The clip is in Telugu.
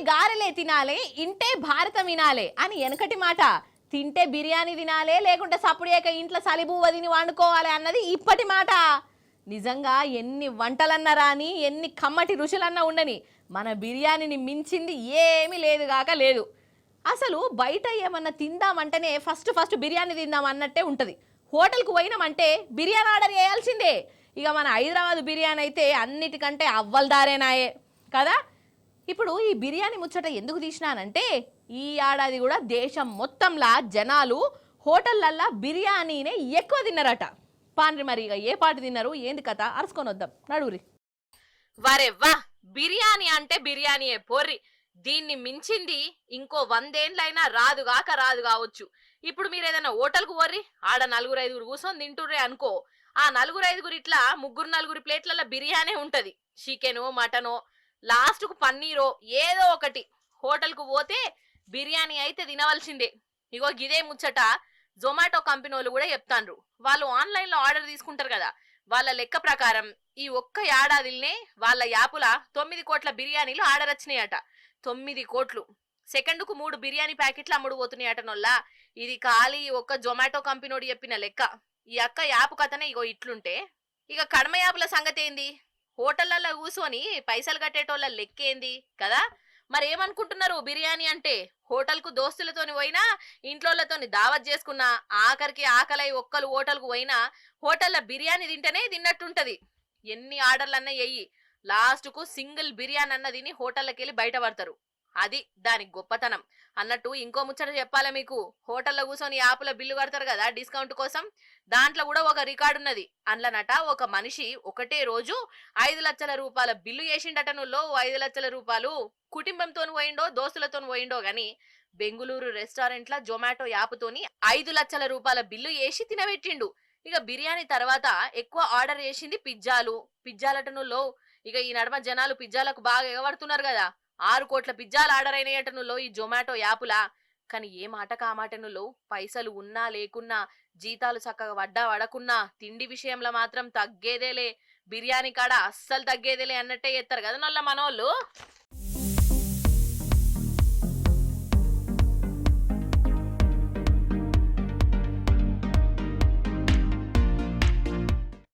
గారెలే తినాలే ఇంటే భారతం వినాలే అని వెనకటి మాట. తింటే బిర్యానీ తినాలే లేకుంటే సప్పుడేక ఇంట్లో సలిబువ్వ తిని వండుకోవాలి అన్నది ఇప్పటి మాట. నిజంగా ఎన్ని వంటలన్నా రాని ఎన్ని కమ్మటి రుచులన్నా ఉండని మన బిర్యానీని మించింది ఏమీ లేదు గాక లేదు. అసలు బయట ఏమన్నా తిందామంటేనే ఫస్ట్ బిర్యానీ తిందాం అన్నట్టే ఉంటుంది. హోటల్కు పోయినామంటే బిర్యానీ ఆర్డర్ చేయాల్సిందే. ఇక మన హైదరాబాద్ బిర్యానీ అయితే అన్నిటికంటే అవ్వలదారేనాయే కదా. ఇప్పుడు ఈ బిర్యానీ ముచ్చట ఎందుకు తీసినానంటే ఈ ఏడాది కూడా దేశం మొత్తంలా జనాలు హోటళ్ళల్లో బిర్యానీనే ఎక్కువ తిన్నారట. పాండ్రి మరి ఇక ఏ పాట తిన్నారు ఏంది కథ అరుచుకొని వద్దాం నడుగురి. వరెవ్వా, బిర్యానీ అంటే బిర్యానీయే పోర్రి. దీన్ని మించింది ఇంకో 100 ఏండ్లైనా రాదు కావచ్చు. ఇప్పుడు మీరు ఏదైనా హోటల్కు పోర్రి, ఆడ 4-5 కూర్చొని తింటుర్రే అనుకో, ఆ 4-5 ఇట్లా 3-4 ప్లేట్లలో బిర్యానీ ఉంటది. చికెనో మటనో లాస్ట్కు పన్నీరో ఏదో ఒకటి. హోటల్కు పోతే బిర్యానీ అయితే తినవలసిందే. ఇగో గిదే ముచ్చట జొమాటో కంపెనీ వాళ్ళు కూడా చెప్తాండ్రు. వాళ్ళు ఆన్లైన్లో ఆర్డర్ తీసుకుంటారు కదా, వాళ్ళ లెక్క ప్రకారం ఈ ఒక్క ఏడాదిలోనే వాళ్ళ యాపుల 9 కోట్ల బిర్యానీలు ఆర్డర్ వచ్చినాయట. 9 కోట్లు. సెకండ్కు 3 బిర్యానీ ప్యాకెట్లు అమ్ముడు పోతున్నాయట నొల్లా. ఇది ఖాళీ ఒక్క జొమాటో కంపెనీడు చెప్పిన లెక్క. ఈ అక్క యాప్ కథనే ఇగో ఇట్లుంటే ఇక కడమ యాపుల సంగతి ఏంది? హోటళ్లలో కూర్చొని పైసలు కట్టేటోళ్ళ లెక్కేంది కదా. మరి ఏమనుకుంటున్నారు బిర్యానీ అంటే? హోటల్కు దోస్తులతోని పోయినా ఇంట్లోళ్ళతోని దావత్ చేసుకున్నా ఆఖరికి ఆకలై ఒక్కలు హోటల్కు పోయినా హోటల్లో బిర్యానీ తింటేనే తిన్నట్టుంటది. ఎన్ని ఆర్డర్లన్నా ఎయ్యి, లాస్ట్కు సింగిల్ బిర్యానీ అన్న తిని హోటల్లోకి వెళ్ళి బయటపడతారు. అది దాని గొప్పతనం. అన్నట్టు ఇంకో ముచ్చట చెప్పాలా మీకు. హోటల్లో కూర్చొని యాప్ల బిల్లు కడతారు కదా డిస్కౌంట్ కోసం, దాంట్లో కూడా ఒక రికార్డు ఉన్నది. అందులోనట ఒక మనిషి ఒకటే రోజు 5 లక్షల రూపాయల బిల్లు చేసిండట. నువ్వు 5 లక్షల రూపాయలు కుటుంబంతో పోయిండో దోస్తులతో పోయిండో గాని బెంగుళూరు రెస్టారెంట్ల జొమాటో యాప్తోని 5 లక్షల రూపాయల బిల్లు చేసి తినబెట్టిండు. ఇక బిర్యానీ తర్వాత ఎక్కువ ఆర్డర్ చేసింది పిజ్జాలట నువ్వు. ఇక ఈ నడమ జనాలు పిజ్జాలకు బాగా ఎగబడుతున్నారు కదా. 6 కోట్ల పిజ్జాలు ఆర్డర్ అయినాయట నువ్వు ఈ జొమాటో యాపులా. కానీ ఏ మాట కామాట నువ్వు పైసలు ఉన్నా లేకున్నా, జీతాలు చక్కగా వడ్డా వడకున్నా తిండి విషయంలో మాత్రం తగ్గేదేలే. బిర్యానీ కాడ అస్సలు తగ్గేదేలే అన్నట్టే చేస్తారు కదా నల్ల మనోళ్ళు.